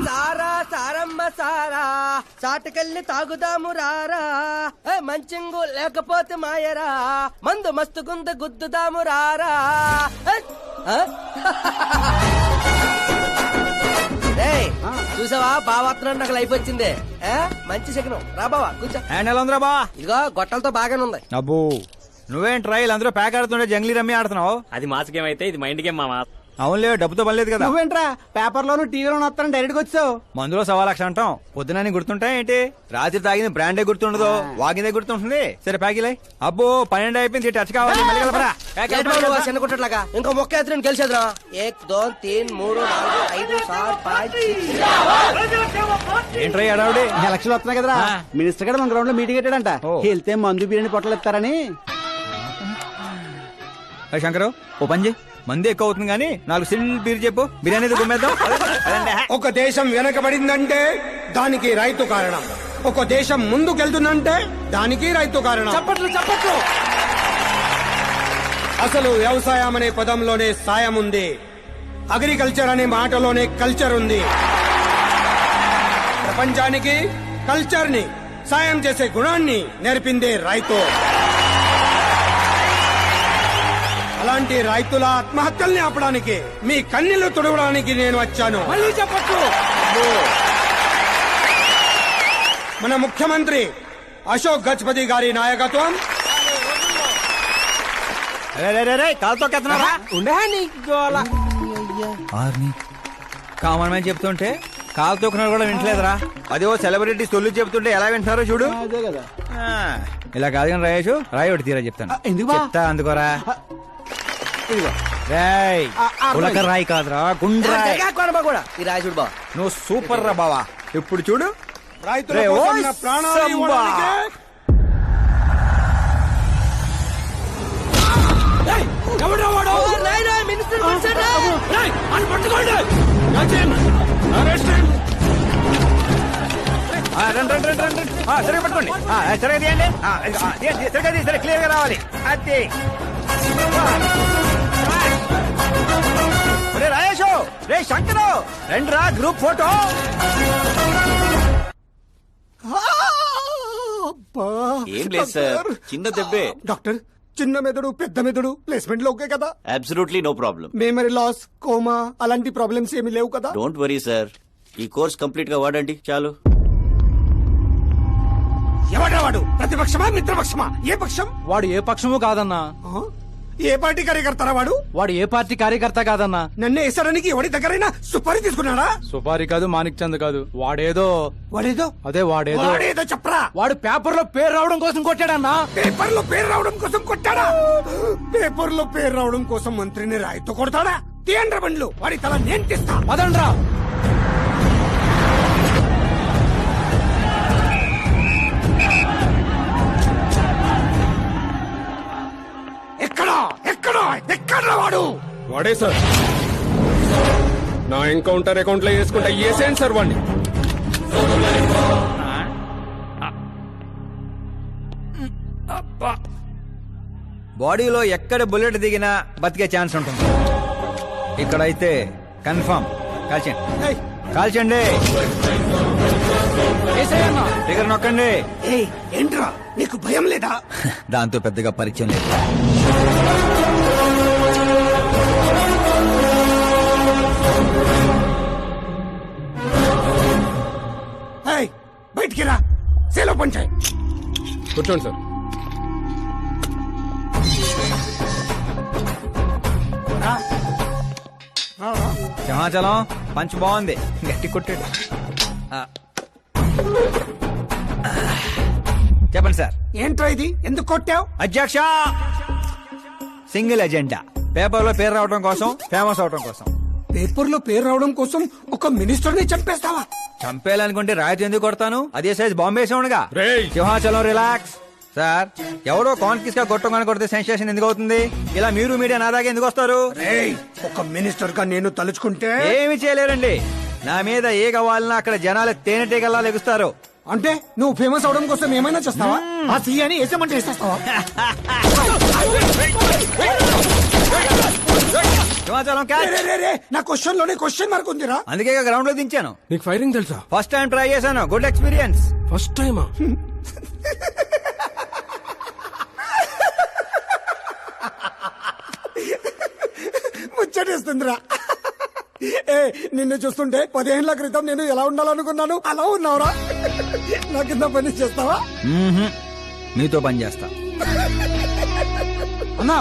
సారా సారమ్మ సారా చాటుకెళ్ళి తాగుదాము రారా మంచింగు లేకపోతే మాయరా మందు మస్తుగుంద గుద్దుదాము రారా చూసావా బావాత్రం నాకు లైఫ్ వచ్చింది మంచి శకనం రా బావా కూర్చో. హ్యాండ్ ఎలా ఉందిరా బా? ఇదిగో గొట్టలతో బాగానే ఉంది. అబ్బో నువ్వేం ట్రైల్ అందరూ ప్యాక్ ఆడుతుండే జంగ్లీ రమ్మి ఆడుతున్నావు. అది మాస్ గేమ్ అయితే ఇది మైండ్ గేమ్ మామా. అవునులే డబ్బుతో పనిలేదు కదా. నువ్వేంట్రా పేపర్ లోను టీవీలోను వస్తాను డైరెక్ట్ గా వచ్చావు. మందులో 1,00,000 అంటాం పొద్దునని గుర్తుంటాయి ఏంటి? రాత్రి తాగింది బ్రాండే గుర్తుండదు, వాగిందే గుర్తుంటుంది. సరే ప్యాకిలే. అబ్బో 12 అయిపోయింది, టచ్ కావాలి. చిన్న కుట్టట్లాగా ఇంకో మొక్క ఎత్తుని గెలిచేద్రా. 1 2 3 4 5 6 5 ఏంట్రై అడావుడి? ఎలక్షన్లు వస్తున్నాయి కదరా, మినిస్టర్ గారు మన గ్రౌండ్ లో మీటింగ్ పెట్టాడంట. వెళ్తే మందు బిర్యానీ పొట్టలు ఇస్తారని. శంకరు ఓ పని చేయి, మంది ఎక్కువ అవుతుంది కానీ 4 సిల్ బీర్ చెప్పు, బిర్యానీ గుమ్మేద్దాం. ఒక దేశం వెనకబడిందంటే దానికి రైతు కారణం, ఒక దేశం ముందుకెళ్తుందంటే దానికి రైతు కారణం. చప్పట్లు చప్పట్లు. అసలు వ్యవసాయం అనే పదంలోనే సాయం ఉంది, అగ్రికల్చర్ అనే మాటలోనే కల్చర్ ఉంది. ప్రపంచానికి కల్చర్ ని సాయం చేసే గుణాన్ని నేర్పిందే రైతు. అలాంటి రైతుల ఆత్మహత్యల్ని ఆపడానికి, మీ కన్నీళ్లు తుడవడానికి నేను వచ్చాను. మళ్ళీ చెప్పచ్చు. మన ముఖ్యమంత్రి అశోక్ గజపతి గారి నాయకత్వం. కాలుతో కెత్తనారా? కామన్ మ్యాన్ చెప్తుంటే కాలు తొక్కున్నారు కూడా వింటలేదురా. అదే ఓ సెలబ్రిటీ సొల్లు చెప్తుంటే ఎలా వింటున్నారో చూడు. అదే కదా. ఇలా కాదు కానీ రాయేషు, రాయి ఒకటి తీరా చెప్తాను. ఎందుకు చెప్తా అందుకోరా. రాయి కాదురా, గుండ్రాయ్. కూడా ఈ రాజుడు బా నువ్వు సూపర్ రా బావా. ఇప్పుడు చూడు, రైతుల కోసం నా ప్రాణాలు ఇవ్వడానికే. సరిగా పట్టుకోండి, సరిగా తీయండి, సరే క్లియర్ గా రావాలి. అది రే రాయేషు, రే శంకరు, రండిరా గ్రూప్ ఫోటో. ఏం లేదు సార్, చిన్న దెబ్బే. డాక్టర్, చిన్న మెదడు పెద్ద మెదడు ప్లేస్మెంట్ లో ఓకే కదా? Absolutely no problem. Memory loss, coma అలాంటి ప్రాబ్లమ్స్ ఏమీ లేవు కదా? డోంట్ వరీ సార్, ఈ కోర్స్ కంప్లీట్ గా వాడండి చాలు. ఎవడా వాడు? ప్రతిపక్షమా మిత్రపక్షమా? ఏ పక్షం? వాడు ఏ పక్షము కాదన్నా. ఏ పార్టీ కార్యకర్తారా వాడు? వాడు ఏ పార్టీ కార్యకర్త కాదన్నా. నన్ను వేసడానికి ఎవరి దగ్గరైనా సుపారీ తీసుకున్నాడా? సుపారీ కాదు, మాణిక్ చంద్ కాదు. వాడేదో వాడేదో చెప్పరా. వాడు పేపర్ లో పేరు రావడం కోసం కొట్టాడన్నా. పేపర్ లో పేరు రావడం కోసం కొట్టాడా? పేపర్ లో పేరు రావడం కోసం మంత్రిని రాయితో కొడతాడా? తీయండ్ర బండ్లు, వాడి తల నేను తీస్తా. అదండ్రా. ఎక్కడ వాడు? వాడే సార్, నా ఎన్కౌంటర్ అకౌంట్ లో వేసుకుంటా వేసేయండి సార్ వాడిని. బాడీలో ఎక్కడ బుల్లెట్ దిగినా బతికే ఛాన్స్ ఉంటుంది. ఇక్కడైతే కన్ఫర్మ్. కాల్చండి, కాల్చండి, దగ్గర నొక్కండి. ఏంట్రా నీకు భయం లేదా? దాంతో పెద్దగా పరిచయం లేదు. బయటికి రా, సేలో పంచాయి. కూర్చోండి సార్. సింహాచలం పంచ్ బాగుంది, గట్టి కొట్టాడు. చెప్పండి సార్. ఏంట్రా ఇది? ఎందుకు కొట్టావు? అధ్యక్ష, సింగిల్ ఎజెండా, పేపర్ లో పేరు రావడం కోసం, ఫేమస్ అవడం కోసం. పేపర్ లో పేరు రావడం కోసం ఒక మినిస్టర్ ని చంపేస్తావా? చంపేయాలనుకుంటే రాయితీ ఎందుకు కొడతాను? అదే సైజ్ బాంబే సౌండ్గా. సింహాచలం రిలాక్స్. సార్, ఎవడో కాన్ఫిస్ గా కొట్టగానే కొడితే సెన్సేషన్ ఎందుకు అవుతుంది? ఇలా మీరు మీడియా నా దాకా ఎందుకు వస్తారు? ఒక మినిస్టర్ గా నేను తలుచుకుంటే ఏమి చేయలేరండి. నా మీద ఏ కావాలన్నా అక్కడ జనాలు తేనెటీగల్లా లెగుస్తారు. అంటే నువ్వు ఫేమస్ అవడం కోసం ఏమైనా చేస్తావా? ఆ సీఎని వేసేమంటే వేసేస్తావా? సింహాచలం క్యాచ్. రే, రే, రే, నా క్వశ్చన్ లోనే క్వశ్చన్ మార్క్ ఉందిరా. అందుకే గ్రౌండ్ లో దించాను. నీకు ఫైరింగ్ తెలుసా? ఫస్ట్ టైం ట్రై చేశాను, గుడ్ ఎక్స్పీరియన్స్. ఫస్ట్ టైమా? ముచ్చటేస్తుందిరా. ఏ నిన్ను చూస్తుంటే 10 ఏళ్ల క్రితం నేను ఎలా ఉండాలనుకున్నాను అలా ఉన్నావురా. నా కింద పని చేస్తావా? మీతో పని చేస్తా. అన్నా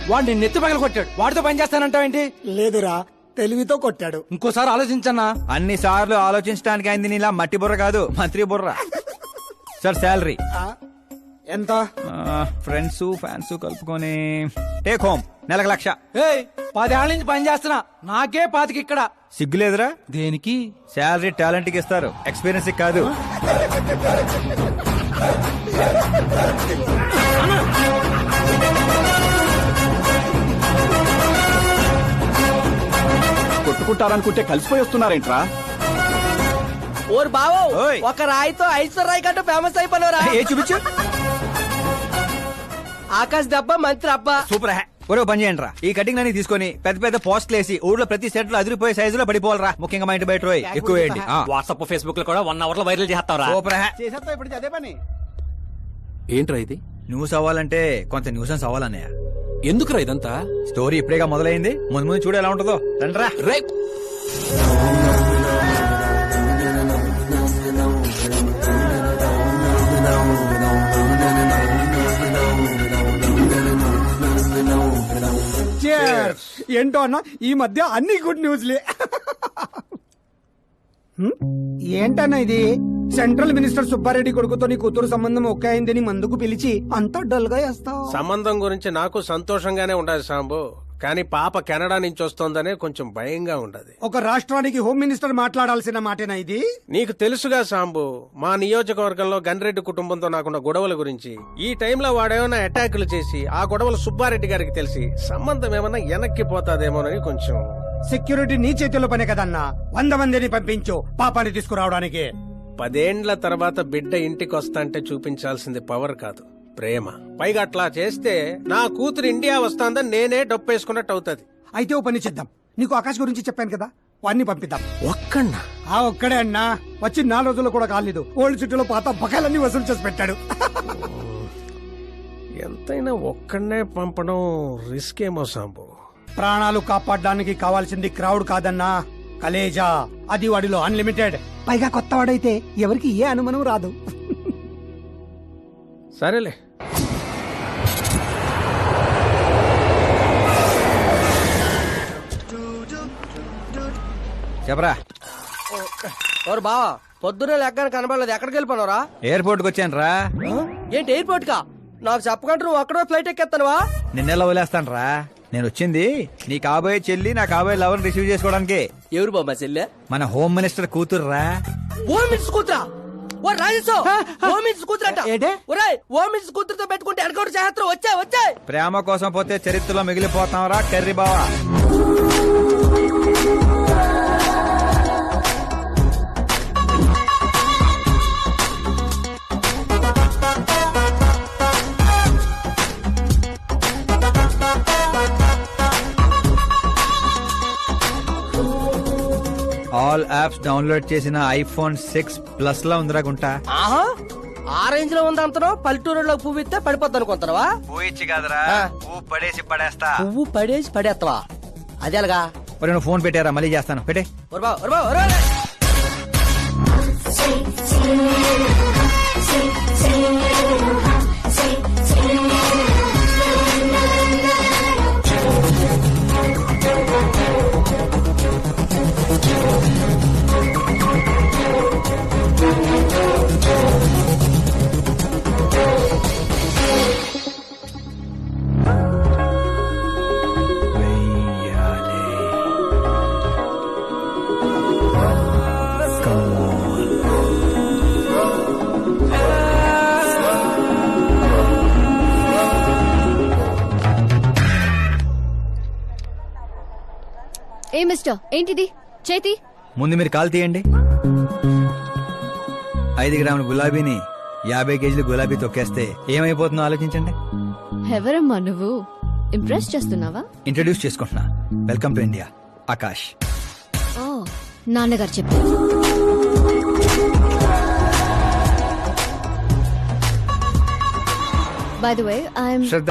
వాడిని నెత్తి పగల కొట్టాడు, వాడితో పని చేస్తానంటావేంటి? లేదురా, తెలివితో కొట్టాడు. ఇంకోసారి ఆలోచించన్నా. అన్ని సార్లు ఆలోచించడానికి అయింది నీలా మట్టి బుర్ర కాదు, మంత్రి బుర్ర. సార్ శాలరీ ఎంత? ఫ్రెండ్స్ ఫ్యాన్స్ కలుపుకొని టేక్ హోమ్ నెలకు 1,00,000. 10 ఏళ్ల నుంచి పని చేస్తున్నా, నాకే 25 ఇక్కడ. సిగ్గులేదురా? దేనికి? శాలరీ టాలెంట్ కి ఇస్తారు, ఎక్స్పీరియన్స్ కి కాదు. కొట్టుకుంటారనుకుంటే కలిసిపోయి వస్తున్నారేంట్రా? ఓరు బావో, ఓయ్. ఒక రాయితో ఐశ్వర్ రాయ్ కంటూ ఫేమస్ అయిపోయినరా. ఏ చూపించు. ఆకాశ్ దెబ్బ మంత్రి అబ్బా. సూపర్ హ్యా. ఒరే పని చేయండి రా, ఈ కటింగ్ అన్ని తీసుకొని పెద్ద పెద్ద పోస్టులు వేసి ఊర్లో ప్రతి సెట్ లో అదిరిపోయే సైజులో పడిపోవాలరా. ముఖ్యంగా మా ఇంటి బయట రోయ్ ఎక్కువ వేయండి. వాట్సాప్ ఫేస్బుక్ లో కూడా 1 hour లో వైరల్ చేస్తాం రా. సూపర్ హ్యా. చేసేస్తా ఇప్పుడు అదే పని. ఏంట్రా ఇది? న్యూస్ అవ్వాలంటే కొంత న్యూసెన్స్ అవ్వాలన్నయ్య. ఎందుకురా ఇదంతా? స్టోరీ ఇప్పుడేగా మొదలైంది, ముందు ముందు చూడు ఎలా ఉంటుందో. రండిరా. రే Cheers. ఏంటో అన్న ఈ మధ్య అన్ని గుడ్ న్యూస్లే. ఏంటన్నా ఇది? సెంట్రల్ మినిస్టర్ సుబ్బారెడ్డి కొడుకుతో నీ కూతురు సంబంధం ఒకే అయిందని మందుకు పిలిచి అంతా డల్ గా వేస్తావు. సంబంధం గురించి నాకు సంతోషంగానే ఉండదు సాంబు, కానీ పాప కెనడా నుంచి వస్తోందనే కొంచెం భయంగా ఉండదు. ఒక రాష్ట్రానికి హోమ్ మినిస్టర్ మాట్లాడాల్సిన మాటేనా ఇది? నీకు తెలుసుగా సాంబు, మా నియోజకవర్గంలో గన్రెడ్డి కుటుంబంతో నాకున్న గొడవల గురించి. ఈ టైంలో వాడేమైనా అటాకులు చేసి ఆ గొడవలు సుబ్బారెడ్డి గారికి తెలిసి సంబంధం ఏమన్నా వెనక్కి పోతాదేమోనని కొంచెం. సెక్యూరిటీ నీ చేతిలో పనే కదన్నా. 100 మందిని పంపించు పాపాన్ని తీసుకురావడానికి. 10 ఏండ్ల తర్వాత బిడ్డ ఇంటికి వస్తాంటే చూపించాల్సింది పవర్ కాదు, ప్రేమ. పైగా అట్లా చేస్తే నా కూతురు ఇండియా వస్తాందని నేనే డొప్పేసుకున్నట్టు అవుతుంది. అయితే ఓ పని చేద్దాం, నీకు ఆకాశ్ గురించి చెప్పాను కదా, వాడిని పంపిద్దాం. ఒక్కన్నా? ఆ ఒక్కడే అన్నా, వచ్చి 4 రోజులు కూడా కాలేదు. ఓల్డ్ సిటీలో పాత బకాయిలన్నీ వసూలు చేసి పెట్టాడు. ఎంతైనా ఒక్కడనే పంపడం రిస్క్ ఏమో సాంబు. ప్రాణాలు కాపాడడానికి కావాల్సింది క్రౌడ్ కాదన్నా, కలేజా. అది వాడిలో అన్లిమిటెడ్. పైగా కొత్త వాడైతే ఎవరికి ఏ అనుమానం రాదు. సరేలే. చెప్పరా. ఓరు బావా, పొద్దునే లెక్కన కనబడలేదు, ఎక్కడికి వెళ్ళిపోనరా? ఎయిర్పోర్ట్ కి వచ్చాను రా. ఏంటి ఎయిర్పోర్ట్ కా? నాకు చెప్పకుండా నువ్వు అక్కడో ఫ్లైట్ ఎక్కేస్తానువా? నిన్నెలా వదిలేస్తాను రా. నేను వచ్చింది నీ కాబోయే చెల్లి, నా కాబోయే లవర్ రిసీవ్ చేసుకోవడానికి. ఎవరు బాబా చెల్లె? మన హోమ్ మినిస్టర్ కూతురు రా. హోమ్ మినిస్టర్ కూతురా? ఓ రాజేశో, హోమ్ మినిస్టర్ కూతురట. ఏంటి? ఒరేయ్, హోమ్ మినిస్టర్ కూతురుతో పెట్టుకుంటే ఎన్కౌంటర్ చేస్తారు. వచ్చాయి. ప్రేమ కోసం పోతే చరిత్రలో మిగిలిపోతాం రా కర్రీ బావా. ఆల్ యాప్స్ డౌన్లోడ్ చేసిన ఐఫోన్ 6 ప్లస్ లా ఉందిరా గుంటా. ఆహా, ఆ రేంజ్ లో ఉంది అంతనో. పల్లెటూరులో పువ్వు ఇస్తే పడిపోద్ది అనుకుంటున్నావా? పోయిచ్చి కాదురా, పువ్వు పడేసి పడేస్తా. పువ్వు పడేసి పడేస్తావా? అదే అలాగా. మరి నువ్వు ఫోన్ పెట్టారా, మళ్ళీ చేస్తాను. పెట్టే. ఏ మిస్టర్, ఏంటిది చేతి? ముందు మీరు కాల్ తీయండి. 5 గ్రాముల గులాబీని 50 కేజీలు గులాబీ తొక్కేస్తే ఏమైపోతుందో ఆలోచించండి. ఎవరమ్మా నువ్వు? ఇంప్రెస్ చేస్తున్నావా? ఇంట్రడ్యూస్ చేసుకుంటున్నా. Welcome to India. ఆకాష్. ఓ, నాన్నగారు చెప్పారు. By the way, I'm Shraddha.